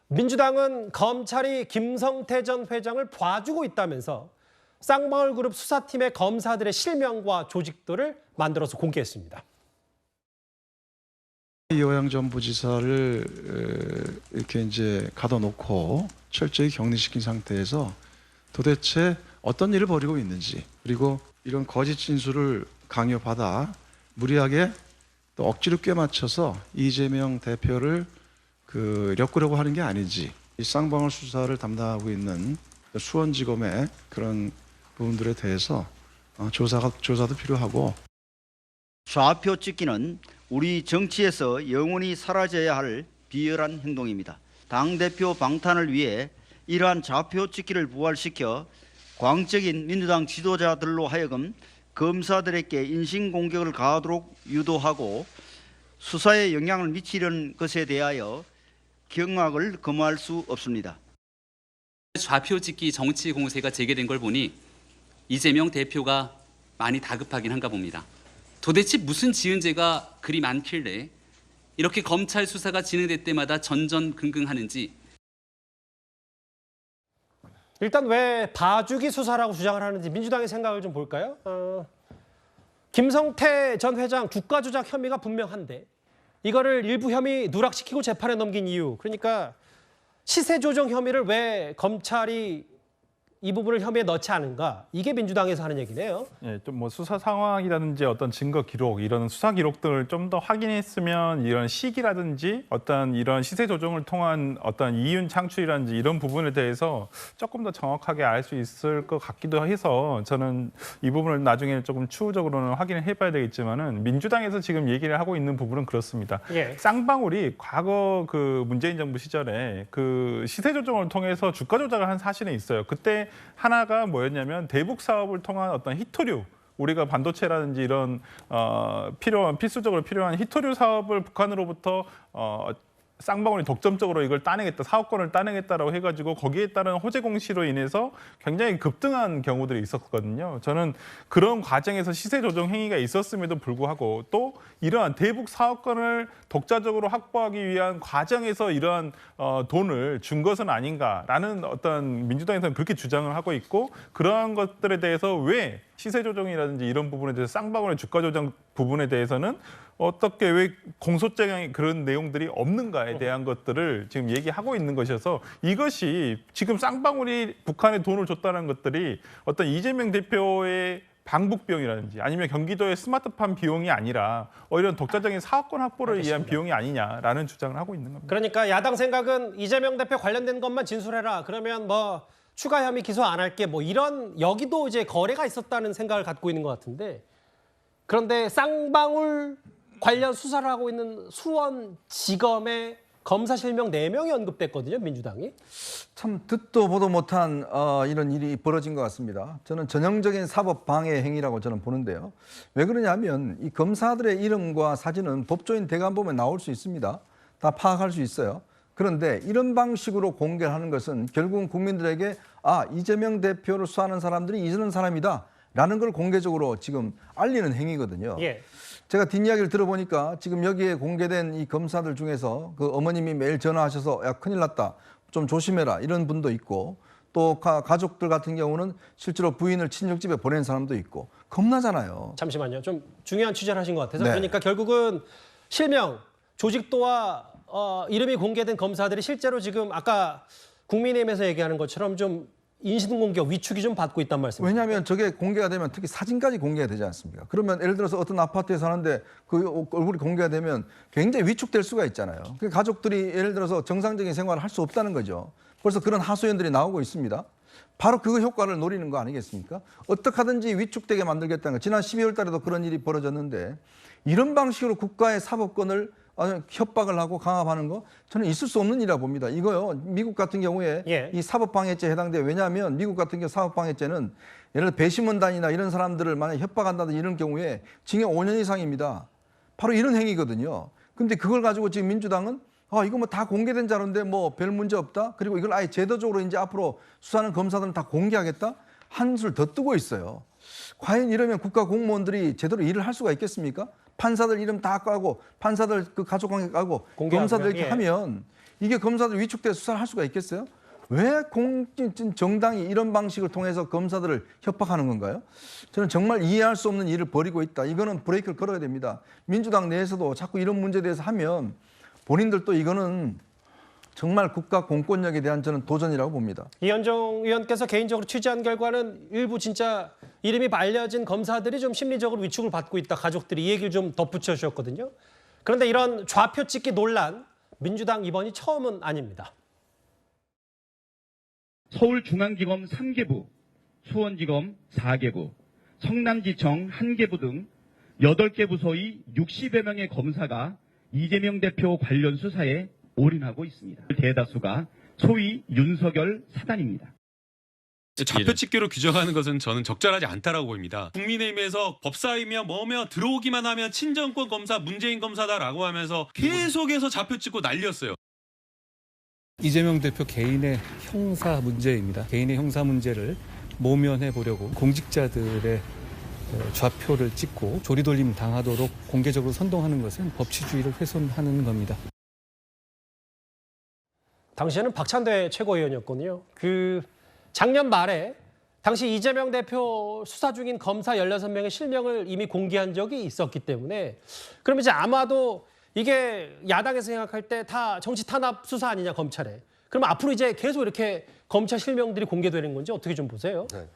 민주당은 검찰이 김성태 전 회장을 봐주고 있다면서 쌍방울 그룹 수사팀의 검사들의 실명과 조직도를 만들어서 공개했습니다. 이호영 전 부지사를 이렇게 이제 가둬놓고 철저히 격리시킨 상태에서 도대체 어떤 일을 벌이고 있는지, 그리고 이런 거짓 진술을 강요받아 무리하게 또 억지로 꿰맞춰서 이재명 대표를 엮으려고 하는 게 아닌지, 이 쌍방울 수사를 담당하고 있는 수원지검의 그런 부분들에 대해서 조사도 필요하고. 좌표 찍기는 우리 정치에서 영원히 사라져야 할 비열한 행동입니다. 당대표 방탄을 위해 이러한 좌표 찍기를 부활시켜 광적인 민주당 지도자들로 하여금 검사들에게 인신공격을 가하도록 유도하고 수사에 영향을 미치려는 것에 대하여 경악을 금할 수 없습니다. 좌표 찍기 정치 공세가 재개된 걸 보니 이재명 대표가 많이 다급하긴 한가 봅니다. 도대체 무슨 지은 죄가 그리 많길래 이렇게 검찰 수사가 진행될 때마다 전전긍긍하는지. 일단 왜 봐주기 수사라고 주장을 하는지 민주당의 생각을 좀 볼까요? 김성태 전 회장 국가조작 혐의가 분명한데 이거를 일부 혐의 누락시키고 재판에 넘긴 이유, 그러니까 시세 조정 혐의를 왜 검찰이 이 부분을 혐의에 넣지 않은가? 이게 민주당에서 하는 얘기네요. 예, 좀 뭐 수사 상황이라든지 어떤 증거 기록, 이런 수사 기록들을 좀 더 확인했으면 이런 시기라든지 어떤 이런 시세 조정을 통한 어떤 이윤 창출이라든지 이런 부분에 대해서 조금 더 정확하게 알 수 있을 것 같기도 해서 저는 이 부분을 나중에 조금 추후적으로는 확인을 해봐야 되겠지만은 민주당에서 지금 얘기를 하고 있는 부분은 그렇습니다. 예. 쌍방울이 과거 문재인 정부 시절에 시세 조정을 통해서 주가 조작을 한 사실은 있어요. 그때 하나가 뭐였냐면 대북 사업을 통한 어떤 히토류, 우리가 반도체라든지 이런 필수적으로 필요한 히토류 사업을 북한으로부터 쌍방울이 독점적으로 이걸 따내겠다, 사업권을 따내겠다라고 해가지고 거기에 따른 호재 공시로 인해서 굉장히 급등한 경우들이 있었거든요. 저는 그런 과정에서 시세 조정 행위가 있었음에도 불구하고 또 이러한 대북 사업권을 독자적으로 확보하기 위한 과정에서 이러한 돈을 준 것은 아닌가라는 어떤 민주당에서는 그렇게 주장을 하고 있고, 그러한 것들에 대해서 왜 시세 조정이라든지 이런 부분에 대해서 쌍방울의 주가 조정 부분에 대해서는 어떻게 왜 공소장에 그런 내용들이 없는가에 대한 것들을 지금 얘기하고 있는 것이어서, 이것이 지금 쌍방울이 북한에 돈을 줬다는 것들이 어떤 이재명 대표의 방북 비용이라든지 아니면 경기도의 스마트팜 비용이 아니라 이런 독자적인 사업권 확보를 위한 비용이 아니냐라는 주장을 하고 있는 겁니다. 그러니까 야당 생각은 이재명 대표 관련된 것만 진술해라. 그러면 뭐 추가 혐의 기소 안 할게. 뭐 이런, 여기도 이제 거래가 있었다는 생각을 갖고 있는 것 같은데, 그런데 쌍방울 관련 수사를 하고 있는 수원지검의 검사 실명 4명이 언급됐거든요, 민주당이. 참 듣도 보도 못한 이런 일이 벌어진 것 같습니다. 저는 전형적인 사법 방해 행위라고 저는 보는데요. 왜 그러냐면 이 검사들의 이름과 사진은 법조인 대감 보면 나올 수 있습니다. 다 파악할 수 있어요. 그런데 이런 방식으로 공개하는 것은 결국은 국민들에게 이재명 대표를 수사하는 사람들이 이런 사람이다 라는 걸 공개적으로 지금 알리는 행위거든요. 예. 제가 뒷이야기를 들어보니까 지금 여기에 공개된 이 검사들 중에서 그 어머님이 매일 전화하셔서 야 큰일 났다 좀 조심해라 이런 분도 있고, 또 가족들 같은 경우는 실제로 부인을 친정집에 보낸 사람도 있고 겁나잖아요. 잠시만요. 좀 중요한 취재를 하신 것 같아서. 네. 그러니까 결국은 실명, 조직도와 이름이 공개된 검사들이 실제로 지금 아까 국민의힘에서 얘기하는 것처럼 좀 인신공격, 위축이 좀 받고 있단 말씀이죠. 왜냐하면 저게 공개가 되면 특히 사진까지 공개가 되지 않습니까? 그러면 예를 들어서 어떤 아파트에 사는데 그 얼굴이 공개가 되면 굉장히 위축될 수가 있잖아요. 그 가족들이 예를 들어서 정상적인 생활을 할 수 없다는 거죠. 그래서 그런 하소연들이 나오고 있습니다. 바로 그 효과를 노리는 거 아니겠습니까? 어떻게 하든지 위축되게 만들겠다는 거. 지난 12월 달에도 그런 일이 벌어졌는데 이런 방식으로 국가의 사법권을 협박을 하고 강압하는 거 저는 있을 수 없는 일이라고 봅니다. 이거요. 미국 같은 경우에 이 사법방해죄에 해당돼요. 왜냐하면 미국 같은 경우 사법방해죄는 예를 들어 배심원단이나 이런 사람들을 만약 협박한다든지 이런 경우에 징역 5년 이상입니다. 바로 이런 행위거든요. 근데 그걸 가지고 지금 민주당은 이거 뭐 다 공개된 자료인데 뭐 별 문제 없다. 그리고 이걸 아예 제도적으로 이제 앞으로 수사하는 검사들은 다 공개하겠다. 한술 더 뜨고 있어요. 과연 이러면 국가 공무원들이 제대로 일을 할 수가 있겠습니까? 판사들 이름 다 까고 판사들 그 가족관계 까고 검사들 이렇게 하면 이게 검사들 위축돼서 수사를 할 수가 있겠어요? 왜 정당이 이런 방식을 통해서 검사들을 협박하는 건가요? 저는 정말 이해할 수 없는 일을 벌이고 있다. 이거는 브레이크를 걸어야 됩니다. 민주당 내에서도 자꾸 이런 문제에 대해서 하면 본인들도 이거는 정말 국가 공권력에 대한 저는 도전이라고 봅니다. 이현정 의원께서 개인적으로 취재한 결과는 일부 진짜 이름이 알려진 검사들이 좀 심리적으로 위축을 받고 있다. 가족들이 이 얘기를 좀 덧붙여 주셨거든요. 그런데 이런 좌표 찍기 논란, 민주당 이번이 처음은 아닙니다. 서울중앙지검 3개부, 수원지검 4개부, 성남지청 1개부 등 8개 부서의 60여 명의 검사가 이재명 대표 관련 수사에 올인하고 있습니다. 대다수가 소위 윤석열 사단입니다. 좌표 찍기로 규정하는 것은 저는 적절하지 않다라고 봅니다. 국민의힘에서 법사위며 뭐며 들어오기만 하면 친정권 검사, 문재인 검사다라고 하면서 계속해서 좌표 찍고 난리였어요. 이재명 대표 개인의 형사 문제입니다. 개인의 형사 문제를 모면해 보려고 공직자들의 좌표를 찍고 조리돌림 당하도록 공개적으로 선동하는 것은 법치주의를 훼손하는 겁니다. 당시에는 박찬대 최고위원이었거든요. 작년 말에 당시 이재명 대표 수사 중인 검사 16명의 실명을 이미 공개한 적이 있었기 때문에 그럼 이제 아마도 이게 야당에서 생각할 때 다 정치 탄압 수사 아니냐 검찰에. 그럼 앞으로 이제 계속 이렇게 검찰 실명들이 공개되는 건지 어떻게 좀 보세요? 네.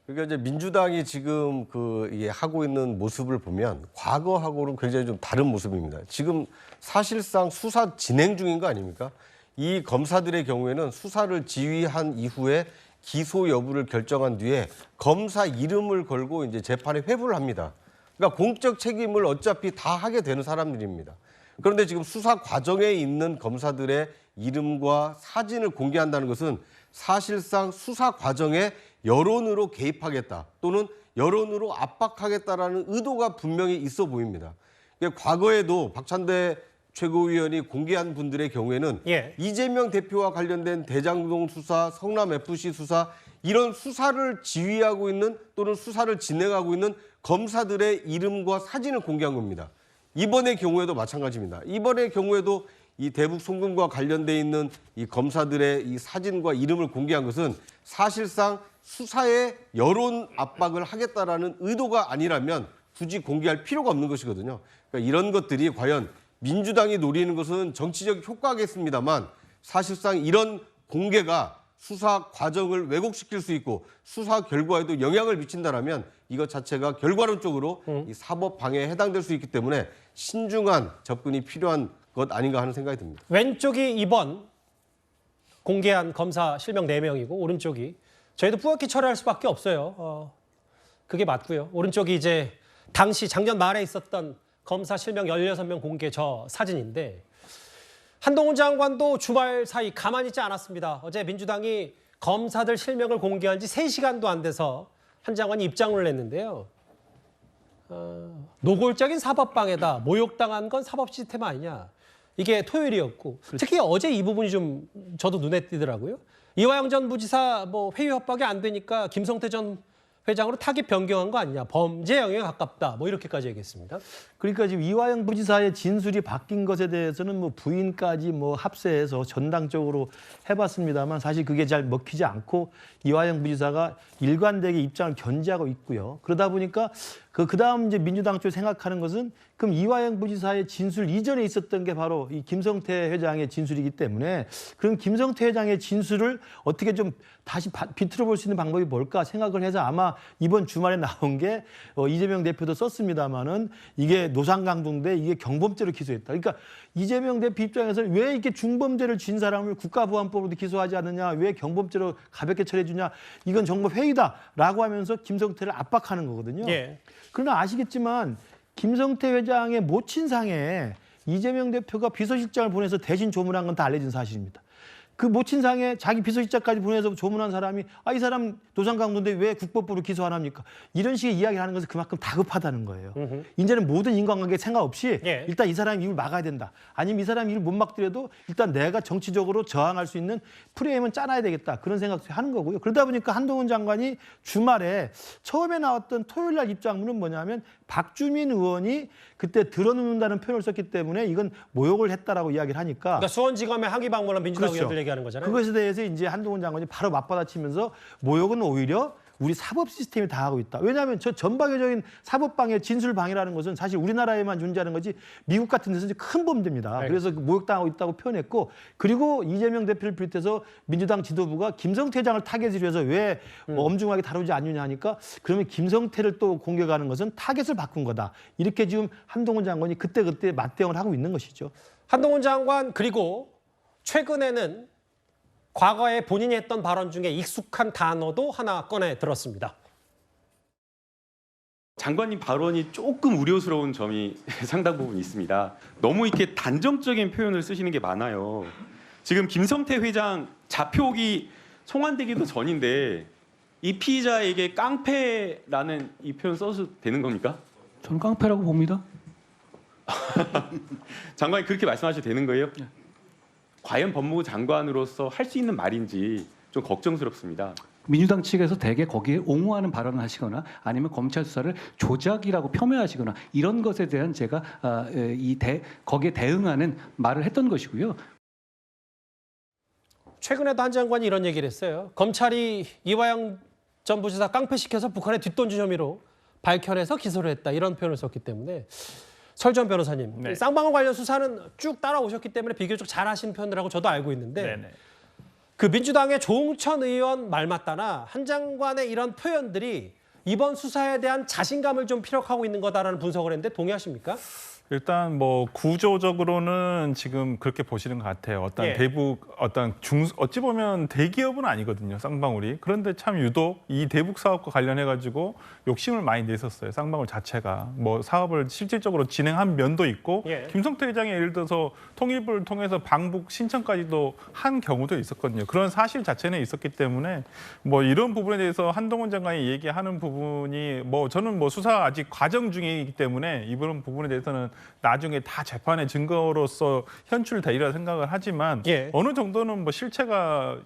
그러니까 이제 민주당이 지금 이게 하고 있는 모습을 보면 과거하고는 굉장히 좀 다른 모습입니다. 지금 사실상 수사 진행 중인 거 아닙니까? 이 검사들의 경우에는 수사를 지휘한 이후에 기소 여부를 결정한 뒤에 검사 이름을 걸고 이제 재판에 회부를 합니다. 그러니까 공적 책임을 어차피 다 하게 되는 사람들입니다. 그런데 지금 수사 과정에 있는 검사들의 이름과 사진을 공개한다는 것은 사실상 수사 과정에 여론으로 개입하겠다 또는 여론으로 압박하겠다라는 의도가 분명히 있어 보입니다. 과거에도 박찬대 최고위원이 공개한 분들의 경우에는 이재명 대표와 관련된 대장동 수사, 성남FC 수사 이런 수사를 지휘하고 있는 또는 수사를 진행하고 있는 검사들의 이름과 사진을 공개한 겁니다. 이번의 경우에도 마찬가지입니다. 이번의 경우에도 이 대북 송금과 관련돼 있는 이 검사들의 이 사진과 이름을 공개한 것은 사실상 수사에 여론 압박을 하겠다라는 의도가 아니라면 굳이 공개할 필요가 없는 것이거든요. 그러니까 이런 것들이 과연 민주당이 노리는 것은 정치적 효과겠습니다만 사실상 이런 공개가 수사 과정을 왜곡시킬 수 있고 수사 결과에도 영향을 미친다라면 이것 자체가 결과론적으로 이 사법 방해에 해당될 수 있기 때문에 신중한 접근이 필요한 것 아닌가 하는 생각이 듭니다. 왼쪽이 이번 공개한 검사 실명 4명이고 오른쪽이 저희도 뿌옇게 처리할 수밖에 없어요. 그게 맞고요. 오른쪽이 이제 당시 작년 말에 있었던 검사 실명 16명 공개 저 사진인데 한동훈 장관도 주말 사이 가만히 있지 않았습니다. 어제 민주당이 검사들 실명을 공개한 지 3시간도 안 돼서 한 장관이 입장을 냈는데요. 노골적인 사법방해다. 모욕당한 건 사법 시스템 아니냐. 이게 토요일이었고 특히 어제 이 부분이 좀 저도 눈에 띄더라고요. 이화영 전 부지사 회유 협박이 안 되니까 김성태 전 회장으로 타깃 변경한 거 아니냐. 범죄 영역에 가깝다. 이렇게까지 얘기했습니다. 그러니까 지금 이화영 부지사의 진술이 바뀐 것에 대해서는 부인까지 합세해서 전당적으로 해봤습니다만 사실 그게 잘 먹히지 않고 이화영 부지사가 일관되게 입장을 견지하고 있고요. 그러다 보니까 그다음 이제 민주당 쪽이 생각하는 것은 그럼 이화영 부지사의 진술 이전에 있었던 게 바로 이 김성태 회장의 진술이기 때문에 그럼 김성태 회장의 진술을 어떻게 좀 다시 비틀어 볼 수 있는 방법이 뭘까 생각을 해서 아마 이번 주말에 나온 게 이재명 대표도 썼습니다마는 이게 노상강도인데 이게 경범죄로 기소했다. 그러니까 이재명 대표 입장에서는 왜 이렇게 중범죄를 진 사람을 국가보안법으로 기소하지 않느냐, 왜 경범죄로 가볍게 처리해 주냐, 이건 정말 회의다라고 하면서 김성태를 압박하는 거거든요. 그러나 아시겠지만 김성태 회장의 모친상에 이재명 대표가 비서실장을 보내서 대신 조문한 건 다 알려진 사실입니다. 그 모친상에 자기 비서실장까지 보내서 조문한 사람이 이 사람 노상강도인데 왜 국법부로 기소 안 합니까? 이런 식의 이야기를 하는 것은 그만큼 다급하다는 거예요. 이제는 모든 인간관계 생각 없이 일단 이 사람 일을 막아야 된다. 아니면 이 사람 일을 못 막더라도 일단 내가 정치적으로 저항할 수 있는 프레임은 짜놔야 되겠다. 그런 생각도 하는 거고요. 그러다 보니까 한동훈 장관이 주말에 처음에 나왔던 토요일 날 입장문은 뭐냐면 박주민 의원이 그때 드러눕는다는 표현을 썼기 때문에 이건 모욕을 했다라고 이야기를 하니까 그러니까 수원지검에 항의 방문한 민주당 그렇죠. 의원들 얘기하는 거잖아요. 그것에 대해서 이제 한동훈 장관이 바로 맞받아치면서 모욕은 오히려 우리 사법 시스템이 다 하고 있다. 왜냐하면 저 전방위적인 사법방해, 진술방해라는 것은 사실 우리나라에만 존재하는 거지 미국 같은 데서는 큰 범죄입니다. 네. 그래서 모욕당하고 있다고 표현했고 그리고 이재명 대표를 비롯해서 민주당 지도부가 김성태 회장을 타겟으로 해서 왜 엄중하게 다루지 않느냐 하니까 그러면 김성태를 또 공격하는 것은 타겟을 바꾼 거다. 이렇게 지금 한동훈 장관이 그때그때 맞대응을 하고 있는 것이죠. 한동훈 장관 그리고 최근에는 과거에 본인이 했던 발언 중에 익숙한 단어도 하나 꺼내 들었습니다. 장관님 발언이 조금 우려스러운 점이 상당 부분 있습니다. 너무 이렇게 단정적인 표현을 쓰시는 게 많아요. 지금 김성태 회장 자표기 송환되기도 전인데 이 피의자에게 깡패라는 이 표현 써도 되는 겁니까? 저는 깡패라고 봅니다. 장관이 그렇게 말씀하셔도 되는 거예요? 과연 법무부 장관으로서 할 수 있는 말인지 좀 걱정스럽습니다. 민주당 측에서 대개 거기에 옹호하는 발언을 하시거나 아니면 검찰 수사를 조작이라고 폄훼하시거나 이런 것에 대한 제가 거기에 대응하는 말을 했던 것이고요. 최근에도 한 장관이 이런 얘기를 했어요. 검찰이 이화영 전 부지사 깡패시켜서 북한의 뒷돈지 혐의로 발견해서 기소를 했다. 이런 표현을 썼기 때문에 설전 변호사님, 네. 쌍방울 관련 수사는 쭉 따라오셨기 때문에 비교적 잘하신 편이라고 저도 알고 있는데 네네. 그 민주당의 조응천 의원 말 맞다나 한 장관의 이런 표현들이 이번 수사에 대한 자신감을 좀 피력하고 있는 거다라는 분석을 했는데 동의하십니까? 일단 뭐 구조적으로는 지금 그렇게 보시는 것 같아요. 어떤 예. 대북 어찌 보면 대기업은 아니거든요. 쌍방울이. 그런데 참 유독 이 대북 사업과 관련해 가지고 욕심을 많이 냈었어요. 쌍방울 자체가 뭐 사업을 실질적으로 진행한 면도 있고 예. 김성태 회장이 예를 들어서 통일부를 통해서 방북 신청까지도 한 경우도 있었거든요. 그런 사실 자체는 있었기 때문에 뭐 이런 부분에 대해서 한동훈 장관이 얘기하는 부분이 뭐 저는 뭐 수사 아직 과정 중이기 때문에 이런 부분에 대해서는 나중에 다 재판의 증거로서 현출되리라 생각을 하지만 예. 어느 정도는 뭐 실체가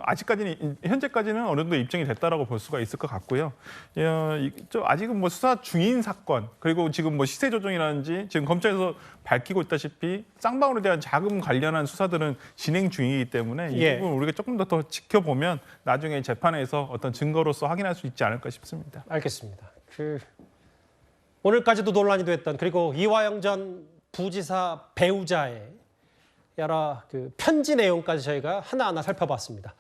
아직까지는 현재까지는 어느 정도 입증이 됐다라고 볼 수가 있을 것 같고요. 아직은 뭐 수사 중인 사건 그리고 지금 뭐 시세 조정이라든지 지금 검찰에서 밝히고 있다시피 쌍방울에 대한 자금 관련한 수사들은 진행 중이기 때문에 이 예. 부분 우리가 조금 더 지켜보면 나중에 재판에서 어떤 증거로서 확인할 수 있지 않을까 싶습니다. 알겠습니다. 오늘까지도 논란이 됐던 그리고 이화영 전 부지사 배우자의 여러 편지 내용까지 저희가 하나하나 살펴봤습니다.